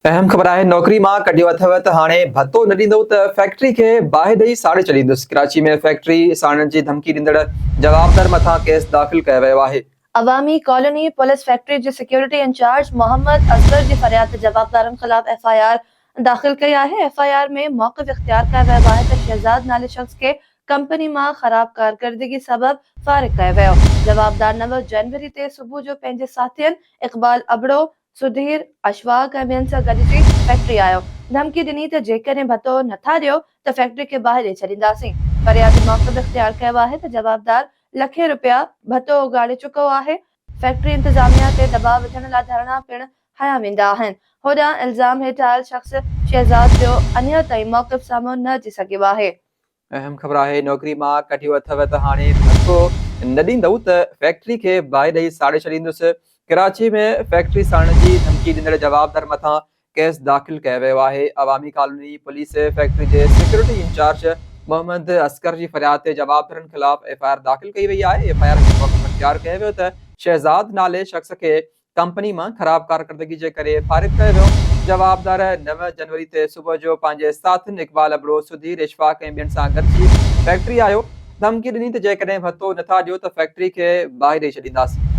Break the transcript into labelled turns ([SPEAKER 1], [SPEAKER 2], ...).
[SPEAKER 1] अहम ख़बर है। नौकरी मां कढियो अथव त हाणे भत्तो न ॾींदो त फैक्ट्री के बाहि ॾेई साड़े छॾींदुसि। कराची में फैक्ट्री साड़ण जी धमकी ॾींदड़ जवाबदार मथां केस दाख़िल कयो वियो आहे।
[SPEAKER 2] अवामी कॉलोनी पुलिस फैक्ट्री जे सिक्योरिटी इंचार्ज मोहम्मद असगर जी फरियाद ते जवाबदारनि खिलाफ एफआईआर दाख़िल कई आहे। एफआईआर में मौक़िफ़ इख्तियार कयो वियो आहे त शहजाद नाले शख्स के कंपनी मां ख़राब कारकर्दगी सबब फारिग कयो वियो। जवाबदार 9 जनवरी ते सुबुह जो पंहिंजे साथियनि इक़बाल अबड़ो, सुधीर, अशफाक ऐं ॿियनि सां गॾिजी फैक्ट्री आयो। धमकी ॾिनी त जेकॾहिं भत्तो नथा ॾियो त फैक्ट्री खे ॿाहिरि ॾेई छॾींदासीं। फरियादी मौक़िफ़ इख्तियार कयो आहे त जवाबदार लखे रुपया भत्तो उगाड़े चुको आहे। फैक्ट्री इंतजामिया ते दबाव विझण लाइ धरणा पिण हया वेंदा आहिनि। होॾां इल्ज़ाम हेठि आयल शख्स शहजाद जो अञा ताईं मौक़िफ़ साम्हूं न अची सघियो आहे।
[SPEAKER 1] अहम ख़बर है। नौकरी मां कढियो अथव त हाणे भत्तो न ॾींदव त फैक्ट्री के बाहि ॾेई साड़े छॾींदुसि। कराची में फैक्ट्री साड़ण जी धमकी ॾींदड़ जवाबदार मथां केस दाख़िल कयो वियो आहे। अवामी कॉलोनी पुलिस फैक्ट्री जे सिक्योरिटी इंचार्ज मोहम्मद असगर जी फरियाद ते जवाबदारनि खिलाफ एफआईआर दाख़िल कई वई आहे। एफआईआर में मौक़िफ़ इख्तियार कयो वियो त शहजाद नाले शख्स खे कंपनी मां ख़राब कारकर्दगी जे करे फारिग कयो वियो। जवाबदार 9 जनवरी ते सुबुह जो पंहिंजे साथियुनि इक़बाल अबड़ो, सुधीर, इशफाक ऐं ॿियनि सां गॾिजी फैक्ट्री आयो। धमकी ॾिनी त जेकॾहिं भत्तो नथा ॾियो त फैक्ट्री खे बाहि ॾेई छॾींदासीं।